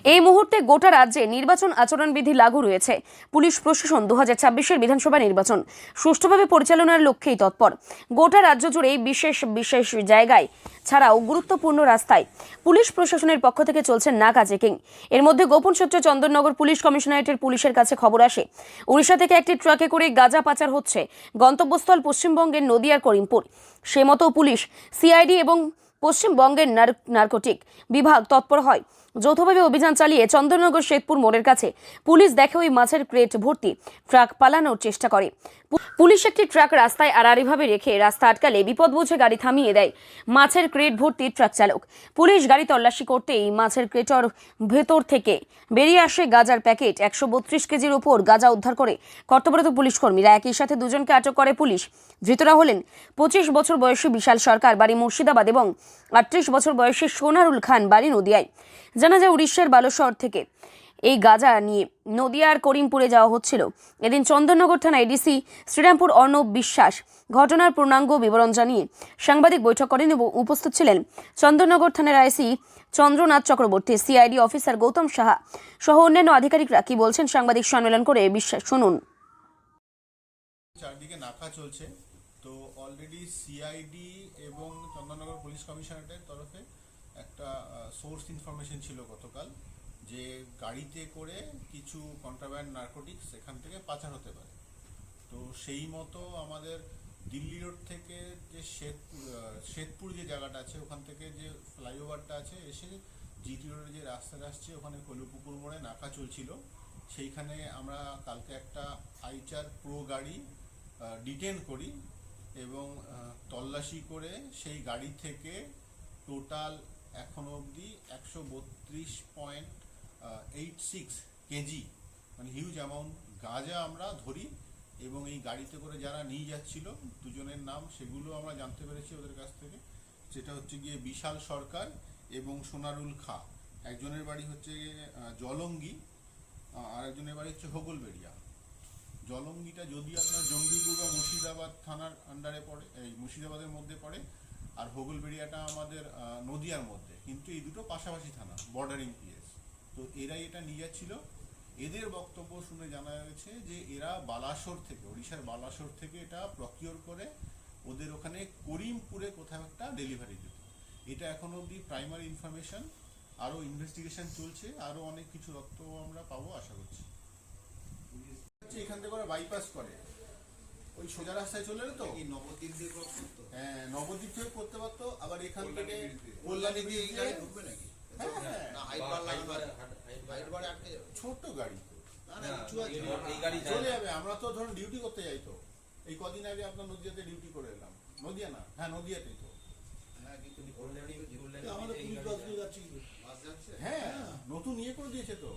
এই মুহূর্তে গোটা রাজ্যে নির্বাচন আচরণবিধি লাগু রয়েছে। পুলিশ প্রশাসন 2026-এর বিধানসভা নির্বাচন সুষ্ঠুভাবে পরিচালনার লক্ষ্যেই তৎপর। গোটা রাজ্য জুড়ে বিশেষ বিশেষ জায়গায় ছাড়াও গুরুত্বপূর্ণ রাস্তায় পুলিশ প্রশাসনের পক্ষ থেকে চলছে নাকা চেকিং। এর মধ্যে গোপন সূত্রে চন্দননগর পুলিশ কমিশনারেটের পুলিশের কাছে খবর আসে, উড়িষ্যা থেকে একটি ট্রাকে করে গাঁজা পাচার হচ্ছে। গন্তব্যস্থল পশ্চিমবঙ্গের নদিয়ার করিমপুর। সে মতো পুলিশ, সিআইডি এবং পশ্চিমবঙ্গের নার্কোটিক বিভাগ তৎপর হয়। যৌথভাবে অভিযান চালিয়ে চন্দননগর শেখপুর মোড়ের কাছে পুলিশ দেখে ওই মাছের ক্রেট ভর্তি ট্রাক পালানোর চেষ্টা করে। পুলিশ একটি ট্রাক রাস্তায় আড়াআড়িভাবে রেখে রাস্তা আটকালে বিপদ বুঝে গাড়ি থামিয়ে দেয় মাছের ক্রেট ভর্তি ট্রাক চালক। পুলিশ গাড়ি তল্লাশি করতেই মাছের ক্রেটর ভেতর থেকে বেরিয়ে আসে গাঁজার প্যাকেট। 132 কেজির ওপর গাঁজা উদ্ধার করে কর্তব্যরত পুলিশ কর্মীরা। একই সাথে দুজনকে আটক করে পুলিশ। ধৃতরা হলেন 25 বছর বয়সী বিশাল সরকার, বাড়ি মুর্শিদাবাদ, এবং 38 বছর বয়সী সোনারুল খান, বাড়ি নদিয়ায়। জানা যায় উড়িষ্যার বালেশ্বর থেকে এই গাঁজা নিয়ে নদিয়ার করিমপুরে যাওয়া হচ্ছিল। এদিন চন্দননগর থানা এডিসি শ্রীরামপুর অর্ণব বিশ্বাস ঘটনার পূর্ণাঙ্গ বিবরণ জানিয়ে সাংবাদিক বৈঠক করেন এবং উপস্থিত ছিলেন চন্দননগর থানার আইসি চন্দ্রনাথ চক্রবর্তী, সিআইডি অফিসার গৌতম সাহা সহ অন্যান্য আধিকারিকরা কি বলছেন সাংবাদিক সম্মেলন করে বিশ্বাস শুনুন। চারদিকে নাকা চলছে, তো অলরেডি সিআইডি এবং চন্দননগর পুলিশ কমিশনারেটের তরফে একটা সোর্স ইনফরমেশন ছিল গতকাল যে গাড়িতে করে কিছু কন্ট্রাব্যান্ড নার্কোটিক্স এখান থেকে পাচার হতে পারে। তো সেই মতো আমাদের দিল্লি রোড থেকে যে শেখপুর যে জায়গাটা আছে ওখান থেকে যে ফ্লাইওভারটা আছে এসে জিটি রোডের যে রাস্তাটা আসছে ওখানে কলুপুকুর মোড়ে নাকা চলছিল। সেইখানে আমরা কালকে একটা আইচার প্রো গাড়ি ডিটেন করি এবং তল্লাশি করে সেই গাড়ি থেকে টোটাল এখনো অবধি 132.86 কেজি মানে হিউজ অ্যামাউন্ট গাঁজা আমরা ধরি এবং এই গাড়িতে করে যারা নিয়ে যাচ্ছিল দুজনের নাম সেগুলো আমরা জানতে পেরেছি ওদের কাছ থেকে। যেটা হচ্ছে গিয়ে বিশাল সরকার এবং সোনারুল খা, একজনের বাড়ি হচ্ছে জলঙ্গি আর একজনের বাড়ি হচ্ছে হোগলবেড়িয়া। জলঙ্গিটা যদি আপনার জঙ্গিপুর বা মুর্শিদাবাদ থানার আন্ডারে পড়ে, এই মুর্শিদাবাদের মধ্যে পড়ে, আর হোগলবেড়িয়াটা আমাদের নদিয়ার মধ্যে, কিন্তু এই দুটো পাশাপাশি থানা, বর্ডারিং পিএস। তো এরাই এটা নিয়ে যাচ্ছিল। এদের বক্তব্য শুনে জানা গেছে যে এরা বালাসোর থেকে, ওড়িশার বালাসোর থেকে এটা প্রকিওর করে ওদের ওখানে করিমপুরে কোথাও একটা ডেলিভারি দিত। এটা এখনো অবধি প্রাইমারি ইনফরমেশন, আরও ইনভেস্টিগেশন চলছে, আরও অনেক কিছু তথ্য আমরা পাবো আশা করছি। এখান থেকে ওরা বাইপাস করে ওই সোজা রাস্তায় চলে এলো তো নবদ্বীপ দিয়ে, হ্যাঁ নবদ্বীপ থেকে করতে পারতো, আবার এখান থেকে কল্যাণী দিয়ে এই গাড়ি ঢুকবে নাকি? ছোট্ট গাড়ি চলে যাবে। আমরা তো ধরুন ডিউটি করতে যাই, তো এই কদিন আগে আপনার নদিয়াতে ডিউটি করে এলাম। নদিয়া না, হ্যাঁ নদিয়াতেই তো। হ্যাঁ নতুন ইয়ে করে দিয়েছে তো।